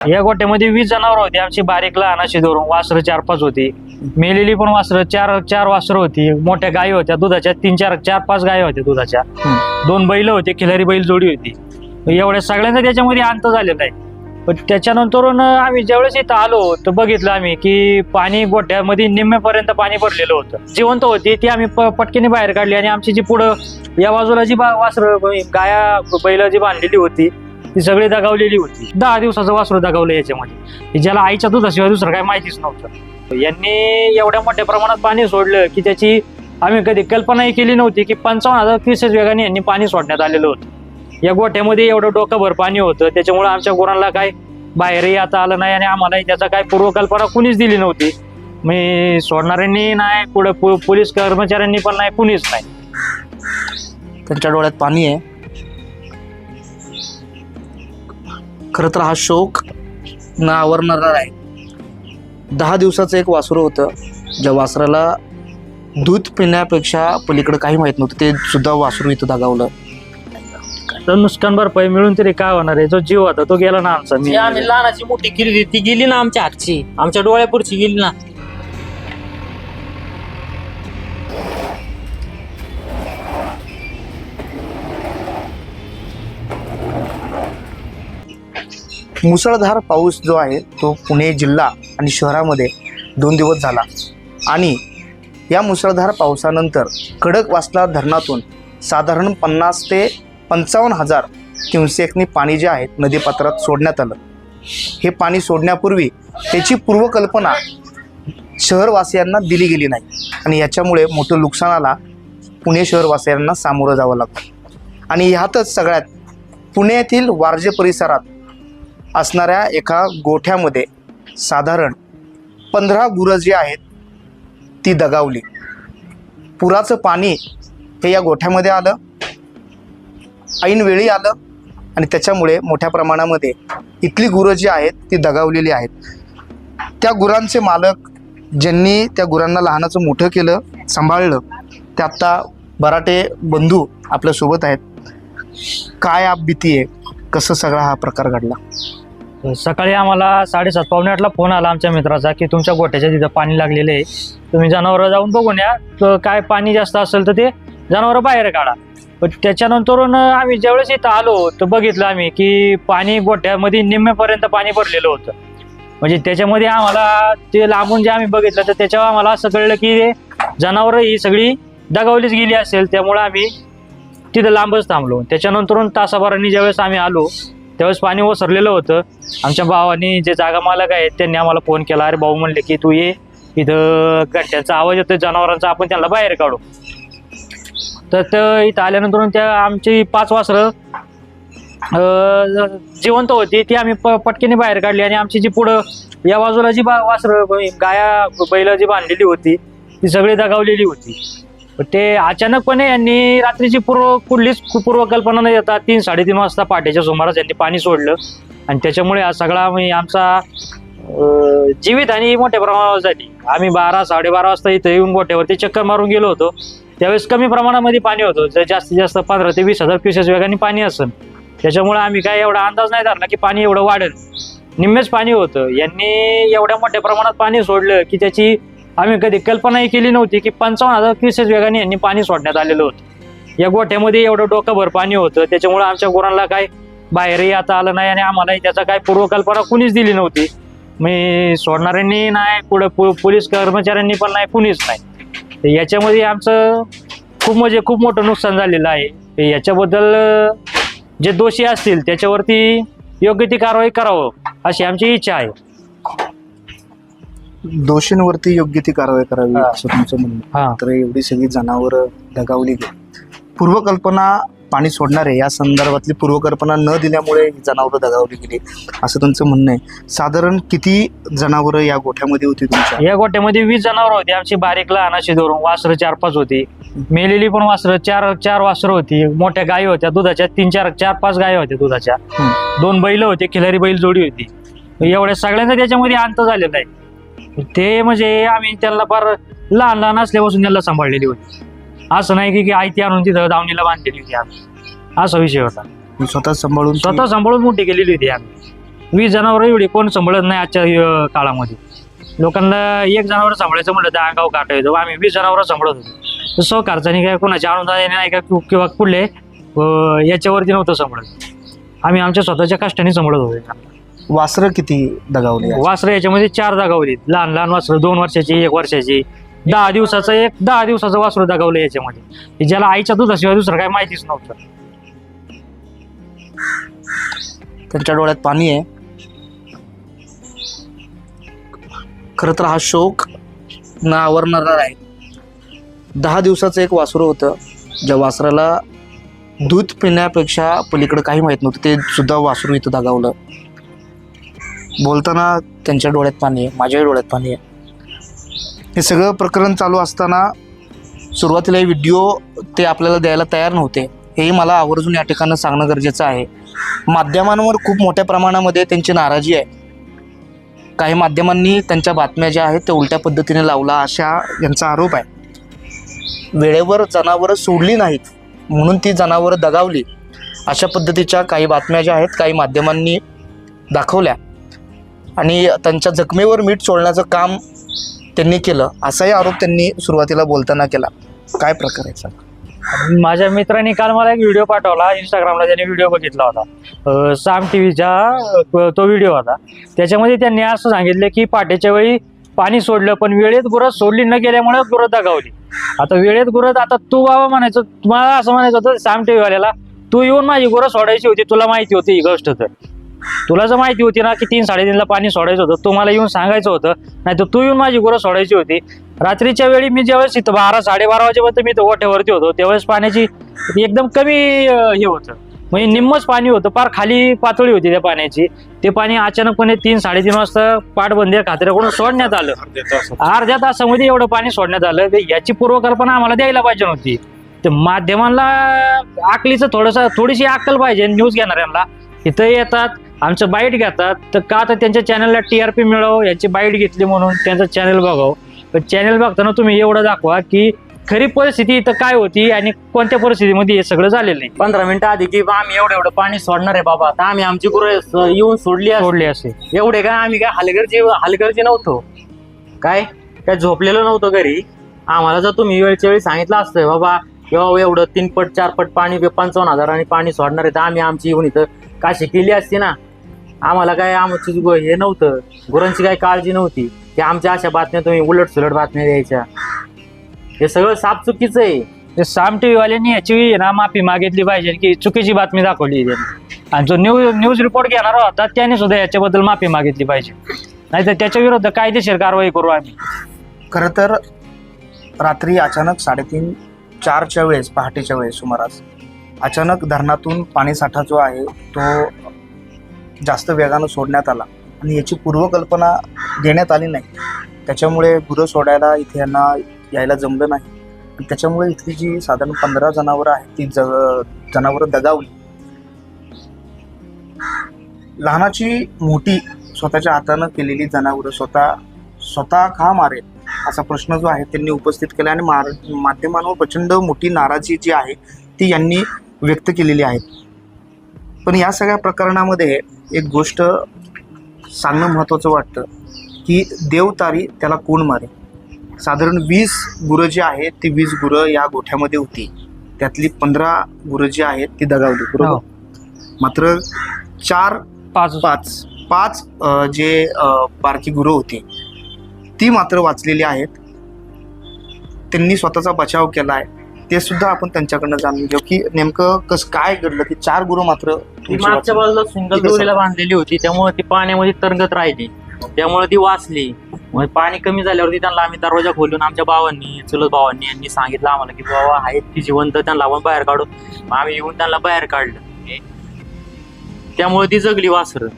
या गोट्यामध्ये 20 जनावर होती आमची, बारीक लहान अशी धरून. वासरं 4-5 होती, मेलेली पण वासरं 4 वासरं होती. मोठ्या गायी होत्या दुधाच्या, 4-5 गायी होत्या दुधाच्या. 2 बैल होते, खिलारी बैल जोडी होती. एवढ्या सगळ्यांचा त्याच्यामध्ये अंत झालेला आहे. पण त्याच्यानंतर आम्ही ज्यावेळेस इथं आलो तर बघितलं आम्ही की पाणी गोठ्यामध्ये निम्म्यापर्यंत पाणी भरलेलं होतं. जिवंत होती ती आम्ही पटकीने बाहेर काढली आणि आमची जी पुढं या बाजूला जी वासरं गाया बैल जी बांधलेली होती ती सगळी दगावलेली होती. 10 दिवसाचं वासरू दगावलं याच्यामध्ये, ज्याला आईच्या दुधाशिवाय दुसरं काही माहितीच नव्हतं. यांनी एवढ्या मोठ्या प्रमाणात पाणी सोडलं की त्याची आम्ही कधी कल्पनाही केली नव्हती की 55,000 क्युसेस वेगाने यांनी पाणी सोडण्यात आलेलं होतं. या गोठ्यामध्ये एवढं डोकंभर पाणी होतं, त्याच्यामुळे आमच्या गुरांना काय बाहेरही आता आलं नाही आणि आम्हालाही त्याचा काय पूर्वकल्पना कुणीच दिली नव्हती. मी सोडणाऱ्यांनी नाही, पुढे पोलीस कर्मचाऱ्यांनी पण नाही, कुणीच नाही. त्यांच्या डोळ्यात पाणी आहे. खरं तर हा शोक न आवरणारा आहे. 10 दिवसाचं एक वासरू होतं, ज्या वासराला दूध पिण्यापेक्षा पलीकडे काही माहित नव्हतं, ते सुद्धा वासरू इथं दगावलं. तर नुकसान भरपाई मिळून तरी काय होणार आहे? जो जीव होता तो गेला ना आमचा. जी आम्ही लहानाची मोठी केली ती गेली ना आमच्या हातची, आमच्या डोळ्यापुरची गेली ना. मुसळधार पाऊस जो आहे तो पुणे जिल्हा आणि शहरामध्ये 2 दिवस झाला आणि या मुसळधार पावसानंतर खडकवासला धरणातून साधारण 50 ते 55,000 क्युसेकनी पाणी जे आहे नदीपात्रात सोडण्यात आलं. हे पाणी सोडण्यापूर्वी त्याची पूर्वकल्पना शहरवासियांना दिली गेली नाही आणि याच्यामुळे मोठं नुकसानाला पुणे शहरवासियांना सामोरं जावं लागतं. आणि ह्यातच सगळ्यात पुण्यातील वारजे परिसरात असणाऱ्या एका गोठ्यामध्ये साधारण 15 गुरं जी आहेत ती दगावली. पुराचं पाणी हे या गोठ्यामध्ये आलं, ऐन वेळी आलं आणि त्याच्यामुळे मोठ्या प्रमाणामध्ये इथली गुरं जी आहेत ती दगावलेली आहेत. त्या गुरांचे मालक ज्यांनी त्या गुरांना लहानाचं मोठं केलं, सांभाळलं, ते आत्ता बराटे बंधू आपल्यासोबत आहेत. काय आप भीती आहे, कसं सगळा हा प्रकार घडला? सकाळी आम्हाला 7:30 पावणे 8ला फोन आला आमच्या मित्राचा की तुमच्या गोठ्याच्या तिथं पाणी लागलेलं आहे, तुम्ही जनावरं जाऊन बघून या, तर काय पाणी जास्त असेल तर ते जनावरं बाहेर काढा. पण त्याच्यानंतर आम्ही ज्यावेळेस इथं आलो तर बघितलं आम्ही की पाणी गोठ्यामध्ये निम्म्यापर्यंत पाणी भरलेलं होतं. म्हणजे त्याच्यामध्ये आम्हाला ते लांबून जे आम्ही बघितलं तर त्याच्यावर आम्हाला असं कळलं की जनावरं ही सगळी दगावलीच गेली असेल. त्यामुळे आम्ही तिथं लांबच थांबलो. त्याच्यानंतर तासाभरांनी ज्यावेळेस आम्ही आलो त्यावेळेस पाणी ओसरलेलं होतं. आमच्या भावानी जे जागा मालक आहेत त्यांनी आम्हाला फोन केला, अरे भाऊ म्हणले की तू ये, इथं घंट्यांचा आवाज येतोय जनावरांचा, आपण त्यांना बाहेर काढू. तर इथं आल्यानंतर त्या आमची 5 वासरं जिवंत होती ती आम्ही पटकीने बाहेर काढली आणि आमची जी पुढं या बाजूला जी वासरं गाया बैल जी बांधलेली होती ती सगळी दगावलेली होती. ते अचानकपणे यांनी रात्रीची कुठलीच पूर्वकल्पना न देता 3-3:30 वाजता पहाटेच्या सुमारास यांनी पाणी सोडलं आणि त्याच्यामुळे हा सगळा आमचा जीवितहानी मोठ्या प्रमाणावर झाली. आम्ही 12-12:30 वाजता इथं येऊन गोठ्यावरती चक्कर मारून गेलो होतो. त्यावेळेस कमी प्रमाणामध्ये पाणी होतं, जर जास्तीत जास्त 15 ते 20,000 क्युसेस वेगाने पाणी असेल. त्याच्यामुळे आम्ही काय एवढा अंदाज नाही धरला की पाणी एवढं वाढेल. निम्मेच पाणी होतं. यांनी एवढ्या मोठ्या प्रमाणात पाणी सोडलं की त्याची आम्ही कधी कल्पनाही केली नव्हती की 55,000 क्युसेस वेगाने यांनी पाणी सोडण्यात आलेलं होतं. या गोठ्यामध्ये एवढं डोकंभर पाणी होतं, त्याच्यामुळे आमच्या गुरांना काय बाहेरही आता आलं नाही आणि आम्हालाही त्याचा काय पूर्वकल्पना कुणीच दिली नव्हती. मी सोडणाऱ्यांनी नाही, पुढे पोलीस कर्मचाऱ्यांनी पण नाही, कुणीच नाही. याच्यामध्ये आमचं खूप मोठं नुकसान झालेलं आहे. याच्याबद्दल जे दोषी असतील त्याच्यावरती योग्य ती कारवाई करावं अशी आमची इच्छा आहे. दोषींवरती योग्य ती कारवाई करावी असं तुमचं म्हणणं. तर एवढी सगळी जनावरं दगावली गेली. पूर्वकल्पना पाणी सोडणारे या संदर्भातली पूर्वकल्पना न दिल्यामुळे जनावरं दगावली गेली असं तुमचं म्हणणं आहे. साधारण किती जनावरं या गोठ्यामध्ये होती तुमच्या? या गोठ्यामध्ये 20 जनावरं होती आमची, बारीक लहान अशी धरून. वासरं 4-5 होती, मेलेली पण वासरं 4 वासरं होती. मोठ्या गायी होत्या दुधाच्या, 4-5 गायी होत्या दुधाच्या. 2 बैल होते, खिलारी बैल जोडी होती. एवढ्या सगळ्यांचा त्याच्यामध्ये अंत झालेला आहे. ते म्हणजे आम्ही त्यांना फार लहान असल्यापासून त्यांना सांभाळलेली होती. असं नाही की आई ती आणून तिथं दावणीला बांधलेली होती आम्ही, असा विषय होता. स्वतः सांभाळून मोठी केलेली होती आम्ही. 20 जनावर एवढी कोण सांभाळत नाही आजच्या काळामध्ये. लोकांना एक जनावर सांभाळायचं म्हटलं तर अंगावर काटा येतो. आम्ही 20 जनावर सांभाळत होतो. तर सहकारचानी काय कोणाच्या अनुदान नाही का किंवा कुठले याच्यावरती नव्हतं सांभाळत. आम्ही आमच्या स्वतःच्या कष्टाने सांभाळत होतो. वासरं किती दगावली? वासरं याच्यामध्ये 4 दगावलीत. लहान लहान वासरं 2 वर्षाची, 1 वर्षाची, 10 दिवसाचं वासरू दगावलं याच्यामध्ये, ज्याला आईच्या दुधाशिवाय दुसरं काय माहितीच नव्हतं. त्यांच्या डोळ्यात पाणी आहे. खरं तर हा शोक न आवरणारा आहे. 10 दिवसाचं एक वासरू होतं, ज्या वासराला दूध पिण्यापेक्षा पलीकडे काही माहीत नव्हतं, ते सुद्धा वासरू इथं दगावलं. बोलताना त्यांच्या डोळ्यात पाणी आहे, माझ्याही डोळ्यात पाणी आहे. हे सगळं प्रकरण चालू असताना सुरुवातीला हे व्हिडिओ ते आपल्याला द्यायला तयार नव्हते, हेही मला आवर्जून या ठिकाणी सांगणं गरजेचं आहे. माध्यमांवर खूप मोठ्या प्रमाणामध्ये त्यांची नाराजी आहे. काही माध्यमांनी त्यांच्या बातम्या ज्या आहेत त्या उलट्या पद्धतीने लावला अशा यांचा आरोप आहे. वेळेवर जनावरं सोडली नाहीत म्हणून ती जनावरं दगावली, अशा पद्धतीच्या काही बातम्या ज्या आहेत काही माध्यमांनी दाखवल्या आणि त्यांच्या जखमेवर मीठ चोळण्याचं काम त्यांनी केलं, असाही आरोप त्यांनी सुरुवातीला बोलताना केला. काय प्रकार आहे सांग? माझ्या मित्रांनी काल मला एक व्हिडिओ पाठवला इंस्टाग्रामला. त्याने व्हिडिओ बघितला होता, साम टीव्हीचा तो व्हिडिओ होता. त्याच्यामध्ये त्यांनी असं सांगितलं की पाट्याच्या वेळी पाणी सोडलं पण वेळेत गुरं सोडली न गेल्यामुळे गुरं दगावली. आता वेळेत गुरं, आता तू बाबा म्हणायचं, तुम्हाला असं म्हणायचं होतं साम टीव्हीवाल्याला, तू येऊन माझी गुरं सोडायची होती, तुला माहिती होती ही गोष्ट. तर तुला जर माहिती होती ना की 3-3:30ला पाणी सोडायचं होतं, तुम्हाला येऊन सांगायचं होतं, नाही तर तू येऊन माझी गुरं सोडायची होती. रात्रीच्या वेळी मी ज्यावेळेस इथं 12-12:30 वाजेपर्यंत मी ओठ्यावरती होतो, त्यावेळेस पाण्याची एकदम कमी हे होतं, म्हणजे निम्मच पाणी होतं, फार खाली पातळी होती त्या पाण्याची. ते पाणी अचानकपणे 3-3:30 वाजता पाटबंदी खात्याकडून सोडण्यात आलं. अर्ध्या तासामध्ये एवढं पाणी सोडण्यात आलं. तर याची पूर्वकल्पना आम्हाला द्यायला पाहिजे नव्हती. तर माध्यमांना अकलीचं थोडीशी अक्कल पाहिजे. न्यूज घेणाऱ्यांना इथं येतात, आमचं बाईट घेतात, तर का तर त्यांच्या चॅनलला TRP मिळावं, यांची बाईट घेतली म्हणून त्यांचं चॅनल बघावं. पण चॅनल बघताना तुम्ही एवढं दाखवा की खरी परिस्थिती इथं काय होती आणि कोणत्या परिस्थितीमध्ये हे सगळं झालेलं नाही. 15 मिनिटं आधी की आम्ही एवढं पाणी सोडणार आहे बाबा, आता आम्ही आमची गुरं येऊन सोडली असे एवढे काय आम्ही काय हलगर्जी नव्हतो, काय झोपलेलो नव्हतो घरी. आम्हाला जर तुम्ही वेळच्या वेळी सांगितलं असतं बाबा एवढं 3 पट 4 पट पाणी 55,000 आणि पाणी सोडणार आहे, तर आम्ही आमची येऊन इथं काशी केली असती ना. आम्हाला काय आमची हे नव्हतं, गुरांची काही काळजी नव्हती की आमच्या अशा बातम्या तुम्ही उलट सुलट बातम्या द्यायच्या. हे सगळं साफ चुकीचं आहे. ते साम टीव्हीवाल्यांनी याची ना माफी मागितली पाहिजे की चुकीची बातमी दाखवली त्यांनी, आणि जो न्यूज रिपोर्ट घेणारा होता त्याने सुद्धा याच्याबद्दल माफी मागितली पाहिजे, नाहीतर त्याच्या विरुद्ध कायदेशीर कारवाई करू आम्ही. खरं तर रात्री अचानक 3:30-4च्या वेळेस, पहाटेच्या वेळेस सुमारास अचानक धरणातून पाणीसाठा जो आहे तो जास्त वेगानं सोडण्यात आला आणि याची पूर्वकल्पना देण्यात आली नाही. त्याच्यामुळे गुरं सोडायला इथे यांना यायला जमलं नाही. आणि त्याच्यामुळे इथली जी साधारण 15 जनावरं आहेत ती जनावरं दगावली. लहानाची मोठी स्वतःच्या हातानं केलेली जनावरं स्वतः का मारेल असा प्रश्न जो आहे त्यांनी उपस्थित केला आणि माध्यमांवर प्रचंड मोठी नाराजी जी आहे ती यांनी व्यक्त केलेली आहे. पण या सगळ्या प्रकरणामध्ये एक गोष्ट सांगणं महत्त्वाचं वाटतं की देवतारी त्याला कोण मारे. साधारण 20 गुरं जी आहेत ती 20 गुरं या गोठ्यामध्ये होती, त्यातली 15 गुरं जी आहेत ती दगावली, बरोबर. मात्र 5 जे बारकी गुरं होती ती मात्र वाचलेली आहेत. त्यांनी स्वतःचा बचाव केला आहे, ते सुद्धा आपण त्यांच्याकडनं जाणून घेऊ की नेमकं काय घडलं की 4 गुरं मात्र मागच्या बाजूला सिंगल दोरीला बांधलेली होती, त्यामुळे ती पाण्यामध्ये तरंगत राहिली, त्यामुळे ती वाचली. मग पाणी कमी झाल्यावरती त्यांना आम्ही दरवाजा खोलून आमच्या भावांनी, चुलत भावांनी यांनी सांगितलं आम्हाला की बाबा आहेत ती जिवंत, त्यांना आपण बाहेर काढू. आम्ही येऊन त्यांना बाहेर काढलं, त्यामुळे ती जगली वासरं.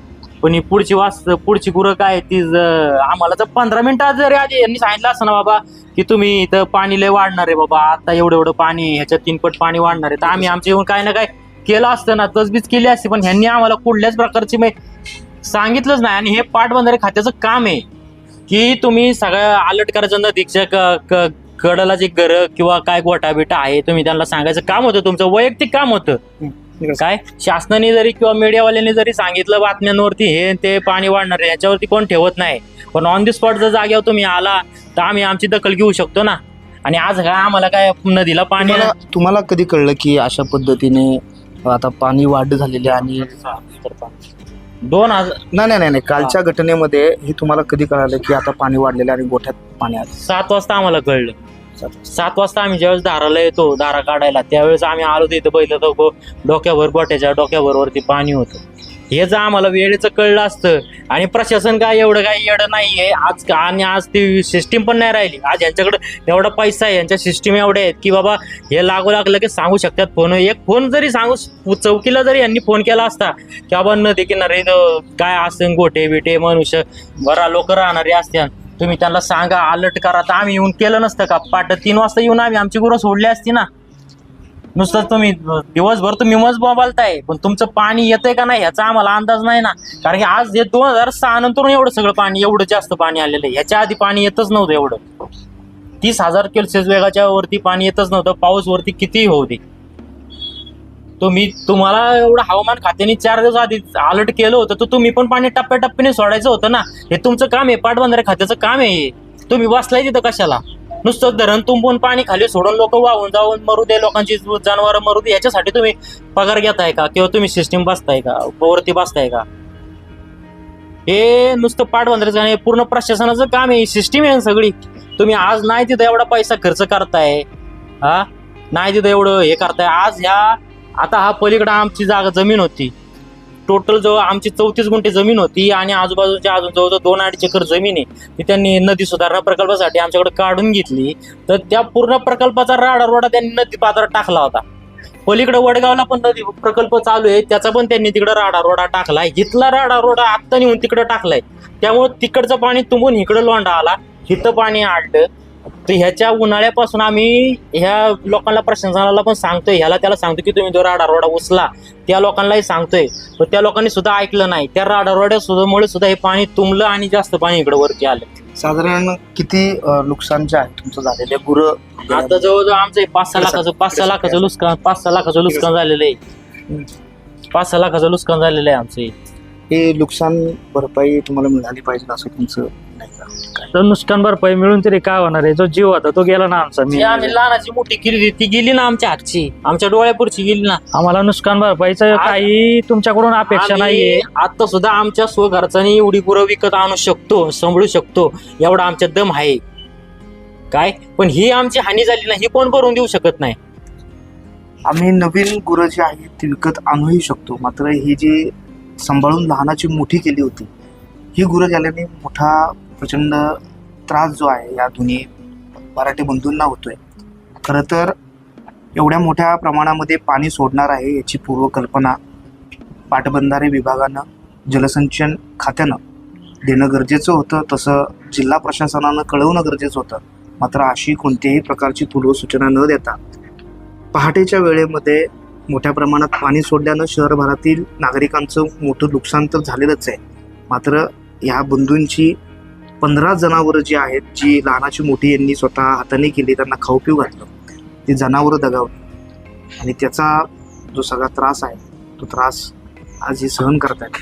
पण ही पुढची गुरं काय ती आम्हाला जर 15 मिनिटात जरी आधी यांनी सांगितलं असं ना बाबा की तुम्ही इथं पाणी लय वाढणार आहे बाबा, आता एवढं पाणी, ह्याच्यात 3 पट पाणी वाढणार आहे, तर आम्ही आमच्या येऊन काय ना काय केलं असतं ना, तसबीज केली असती. पण ह्यांनी आम्हाला कुठल्याच प्रकारची सांगितलंच नाही. आणि हे पाटबंधारे खात्याचं काम आहे की तुम्ही सगळं अलर्ट करायचं, नदीच्या कडला जे घर किंवा काय गोटा बिटा आहे तुम्ही त्यांना सांगायचं काम होतं, तुमचं वैयक्तिक काम होतं. काय शासनाने जरी किंवा मीडियावाल्यांनी जरी सांगितलं बातम्यांवरती हे ते पाणी वाढणार आहे याच्यावरती कोण ठेवत नाही, पण ऑन दी स्पॉट जर जागेवर तुम्ही आला तर आम्ही आमची दखल घेऊ शकतो ना. आणि आज काय आम्हाला काय नदीला पाणी तुम्हाला कधी कळलं की अशा पद्धतीने आता पाणी वाढ झालेली आहे आणि 2000 नाही कालच्या घटनेमध्ये हे तुम्हाला कधी कळालं की आता पाणी वाढलेलं आणि गोठ्यात पाणी आलं? 7 वाजता आम्हाला कळलं. 7 वाजता आम्ही ज्यावेळेस धाराला येतो धारा काढायला त्यावेळेस आम्ही आलो तिथं पहिलं तर डोक्याभर गोठ्याच्या डोक्याभर वरती पाणी होतं. हे जर आम्हाला वेळेचं कळलं असतं आणि प्रशासन काय एवढं काही येडं नाहीये आज, आणि आज ती सिस्टीम पण नाही राहिली. आज यांच्याकडे एवढा पैसा आहे, यांच्या सिस्टीम एवढ्या आहेत की बाबा हे लागू लागलं की सांगू शकतात. एक फोन जरी सांगू चौकीला जरी यांनी फोन केला असता की बाबा नदी किनारे काय असं गोटे बिटे मनुष्य बरा लोक राहणारे असत्या, तुम्ही त्यांना सांगा अलर्ट करा, तर आम्ही येऊन केलं नसतं का? 3 वाजता येऊन आम्ही आमची गुरं सोडली असती ना. नुसतं तुम्ही दिवसभर तुम्ही मज बोलताय पण तुमचं पाणी येतंय का नाही ह्याचा आम्हाला अंदाज नाही ना. कारण की आज हे 2006 नंतर एवढं सगळं पाणी एवढं जास्त पाणी आलेलं आहे. ह्याच्या आधी पाणी येतच नव्हतं एवढं. 30,000 सेल्सिअस वेगाच्या वरती पाणी येतच नव्हतं. पाऊस वरती कितीही होऊ दे. तुम्हाला एवढं हवामान खात्याने 4 दिवस आधी अलर्ट केलं होतं तर तुम्ही पण पाणी टप्प्याटप्प्याने सोडायचं होतं ना. हे तुमचं काम आहे, पाटबंधारे खात्याचं काम आहे. तुम्ही बसलाय तिथं कशाला? नुसतं धरण तुंबून पाणी खाली सोडून लोक वाहून जाऊन मरू दे, लोकांची जनावर मरू दे, याच्यासाठी तुम्ही पगार घेताय का किंवा तुम्ही सिस्टीम बसताय का, वरती बसताय का? हे नुसतं पाटबंधारेचं आणि पूर्ण प्रशासनाचं काम आहे, सिस्टीम आहे सगळी. तुम्ही आज नाही तिथं एवढा पैसा खर्च करताय, हा नाही तिथं एवढं हे करताय. आज आता हा पलीकडे आमची जागा जमीन होती, टोटल जवळ आमची 34 गुंठे जमीन होती आणि आजूबाजूच्या अजून जवळजवळ 2-2.5 एकर जमीन आहे. ती त्यांनी नदी सुधारणा प्रकल्पासाठी आमच्याकडे काढून घेतली. तर त्या पूर्ण प्रकल्पाचा राडारोडा त्यांनी नदी पात्रात टाकला होता. पलीकडे वडगावला पण नदी प्रकल्प चालू आहे, त्याचा पण त्यांनी तिकडे राडारोडा टाकलाय. इथला राडारोडा आत्ता नेऊन तिकडे टाकलाय. त्यामुळे तिकडचं पाणी तुंबून इकडे लोंढा आला, इथं पाणी आडलं. तर ह्याच्या उन्हाळ्यापासून आम्ही ह्या लोकांना प्रशासनाला पण सांगतोय, त्याला सांगतो की तुम्ही जो राडारोडा उचला. त्या लोकांनाही सांगतोय पण त्या लोकांनी सुद्धा ऐकलं नाही. त्या राडारोड्यामुळे सुद्धा हे पाणी तुंबलं आणि जास्त पाणी इकडे वरती आलं. साधारण किती नुकसान जे आहे तुमचं झालेलं आहे? गुरं आता जवळजवळ आमचं 5-6 लाखाचं नुकसान झालेलं आहे. 5-6 लाखाचं नुकसान झालेलं आहे आमचं. हे नुकसान भरपाई तुम्हाला मिळाली पाहिजे असं तुमचं नाही का? तर नुकसान भरपाई मिळून तरी काय होणार आहे? जो जीव होता तो गेला ना आमचा. आम्ही लहानाची मोठी केली ती गेली ना आमच्या हातची, आमच्या डोळ्यापुरची गेली ना. आम्हाला नुकसान भरपाईचं काही तुमच्याकडून अपेक्षा नाहीये. आता सुद्धा आमच्या स्वखर्चाने एवढी गुरं विकत आणू शकतो, सांभाळू शकतो, एवढा आमच्या दम आहे काय. पण ही आमची हानी झाली ना, ही कोण भरून देऊ शकत नाही. आम्ही नवीन गुरं जी आहेत ती विकत आणूही शकतो, मात्र ही जी सांभाळून लहानाची मोठी केली होती ही गुरं गेल्याने मोठा प्रचंड त्रास जो आहे या दोन्ही मराठी बंधूंना होतोय. खरं तर एवढ्या मोठ्या प्रमाणामध्ये पाणी सोडणार आहे याची पूर्वकल्पना पाटबंधारे विभागानं, जलसंचयन खात्यानं देणं गरजेचं होतं. तसं जिल्हा प्रशासनानं कळवणं गरजेचं होतं. मात्र अशी कोणत्याही प्रकारची पूर्वसूचना न देता पहाटेच्या वेळेमध्ये मोठ्या प्रमाणात पाणी सोडल्यानं शहरभरातील नागरिकांचं मोठं नुकसान तर झालेलंच आहे. मात्र या बंधूंची 15 जनावरं जी आहेत, जी लहानाची मोठी यांनी स्वतः हाताने केली, त्यांना खाऊ पिऊ घातलं, ती जनावरं दगावली आणि त्याचा जो सगळा त्रास आहे तो त्रास आज हे सहन करतायत.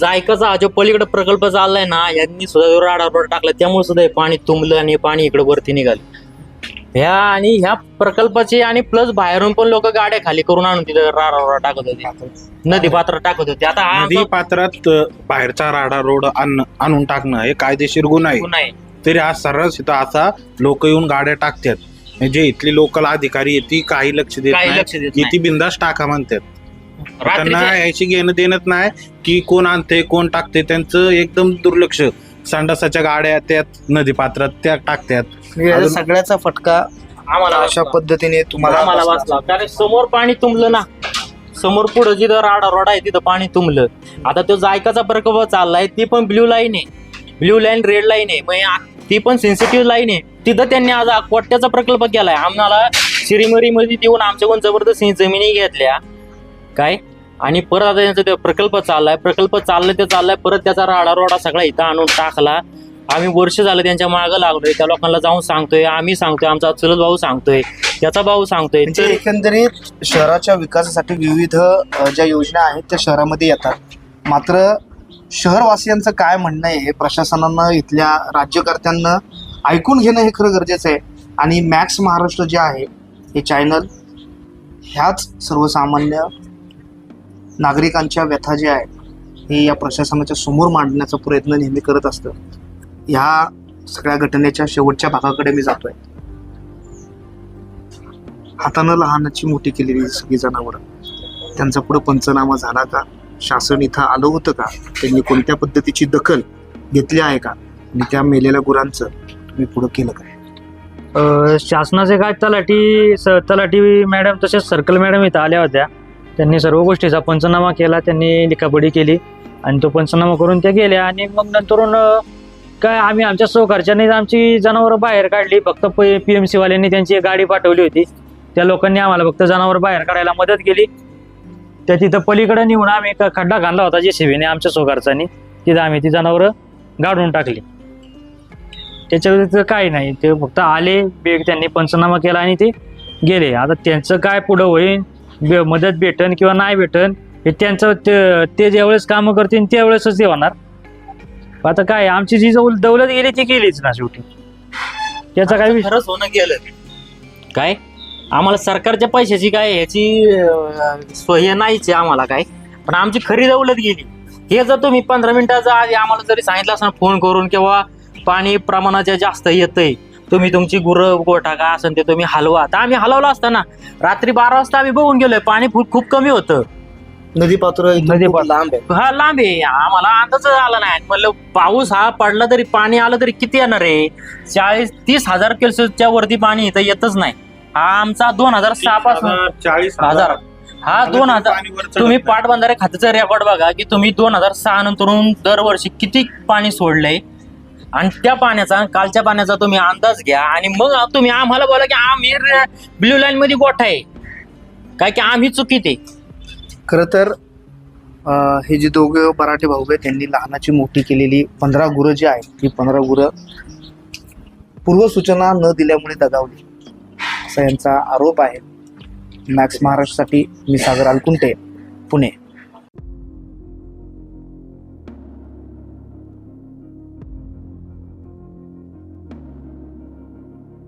जायकाचा जो पलीकडे प्रकल्प चाललाय ना, यांनी सुद्धा जो राडारोडा टाकला त्यामुळे सुद्धा हे पाणी तुंबलं आणि पाणी इकडे वरती निघालं. ह्या प्रकल्पाचे आणि प्लस बाहेरून पण लोक गाड्या खाली करून आणून तिथे राडारोडा टाकत होते, नदी पात्रात टाकत होते. आता नदी पात्रात बाहेरचा राडा रोड आणून टाकणं हे कायदेशीर गुन्हा आहे. तरी आज सर्रास इथं असा लोक येऊन गाड्या टाकतात. म्हणजे इथली लोकल अधिकारी ती काही लक्ष देत नाही, ती बिंदास टाका म्हणतात. त्यांना याची घेणं देणंच नाही की कोण आणते कोण टाकते, त्यांचं एकदम दुर्लक्ष. संडासाच्या गाड्या त्यात नदी पात्रात त्या टाकतात. सगळ्याचा फटका आम्हाला अशा पद्धतीने तुम्हाला बसला. कारण समोर पाणी तुंबलं ना, समोर पुढे जिथं राडारोडा आहे तिथं पाणी तुंबलं. आता तो जायकाचा प्रकल्प चाललाय, ती पण ब्ल्यू लाईन आहे, ब्ल्यू लाईन रेड लाईन आहे, मग ती पण सेन्सिटिव्ह लाईन आहे. तिथं त्यांनी आज कोट्याचा प्रकल्प केलाय. आम्हाला शिरीमरी मध्ये देऊन आमच्याकडून जबरदस्त जमिनी घेतल्या काय. आणि परत आता त्यांचा प्रकल्प चाललाय, परत त्याचा राडारोडा सगळा इथं आणून टाकला. आम्ही वर्ष झालं त्यांच्या मागं लागलोय, त्या लोकांना जाऊन सांगतोय, आम्ही सांगतोय, आमचा चुलत भाऊ सांगतोय, त्याचा भाऊ सांगतोय. म्हणजे एकंदरीत शहराच्या विकासासाठी विविध ज्या योजना आहेत त्या शहरामध्ये येतात, मात्र शहरवासियांचं काय म्हणणं आहे हे प्रशासनानं इथल्या राज्यकर्त्यांना ऐकून घेणं हे खरं गरजेचं आहे. आणि मॅक्स महाराष्ट्र जे आहे हे चॅनल ह्याच सर्वसामान्य नागरिकांच्या व्यथा ज्या आहेत हे या प्रशासनाच्या समोर मांडण्याचा प्रयत्न नेहमी करत असतं. ह्या सगळ्या घटनेच्या शेवटच्या भागाकडे मी जातोय. हातानं लहानाची मोठी केलेली सगळी जनावरं, त्यांचा पुढे पंचनामा झाला का? शासन इथं आलं होतं का? त्यांनी कोणत्या पद्धतीची दखल घेतली आहे का? आणि त्या मेलेल्या गुरांचं तुम्ही पुढं केलं काय? शासनाचे काय तलाठी मॅडम तसेच सर्कल मॅडम इथं आल्या होत्या. त्यांनी सर्व गोष्टीचा पंचनामा केला, त्यांनी लिखापडी केली आणि तो पंचनामा करून त्या गेल्या. आणि मग नंतरून काय आम्ही आमच्या सहकार्याने आमची जनावरं बाहेर काढली. फक्त PMC वाल्यांनी त्यांची एक गाडी पाठवली होती, त्या लोकांनी आम्हाला फक्त जनावर बाहेर काढायला मदत केली. त्या तिथं पलीकडे नेऊन आम्ही एक खड्डा घालला होता JCB ने आमच्या सहकार्याने, तिथं आम्ही ती जनावरं गाडून टाकली. त्याच्या व्यतिरिक्त काही नाही, ते फक्त आले, त्यांनी पंचनामा केला आणि ते गेले. आता त्यांचं काय पुढं होईल, मदत भेटन किंवा नाही भेटन हे त्यांचं, ते ज्यावेळेस कामं करतील त्यावेळेसच ते होणार. आता काय आमची जी दौलत गेली ती गेलीच ना शेवटी, त्याचा काय खरंच होणं गेलं काय. आम्हाला सरकारच्या पैशाची काय ह्याची सोय नाहीच आहे आम्हाला काय, पण आमची खरी दौलत गेली. हे जर तुम्ही 15 मिनिटाचा आधी आम्हाला जरी सांगितलं असं फोन करून किंवा पाणी प्रमाणाच्या जास्त येतंय, तुम्ही तुमची गुरं गोठा का असेल ते तुम्ही हलवा, तर आम्ही हलवलं असतं ना. रात्री 12 वाजता आम्ही बघून गेलोय, पाणी खूप कमी होतं. नदी पात्र लांब आहे. हा लांब आहे, आम्हाला अंदाज आला नाही. म्हणलं पाऊस हा पडला तरी पाणी आलं तरी किती येणार आहे? 40-30 हजार सेल्सिअसच्या वरती पाणी इथं येतच नाही. हा आमचा 2006 पासून 40,000 हा 2000 तुम्ही पाटबंधारे खात्याचा रेकॉर्ड बघा की तुम्ही 2006 नंतरून दरवर्षी किती पाणी सोडलंय आणि त्या पाण्याचा कालच्या पाण्याचा तुम्ही अंदाज घ्या आणि मग तुम्ही आम्हाला बोला की आम्ही ब्ल्यू लाईन मध्ये गोठा आहे काय की आम्ही चुकीत आहे. खरं तर हे जे दोघे मराठी भाऊ आहेत त्यांनी लहानाची मोठी केलेली 15 गुरं जी आहेत ती 15 गुरं पूर्वसूचना न दिल्यामुळे दगावली असा यांचा आरोप आहे. मॅक्स महाराष्ट्रासाठी मी सागर अलकुंटे, पुणे.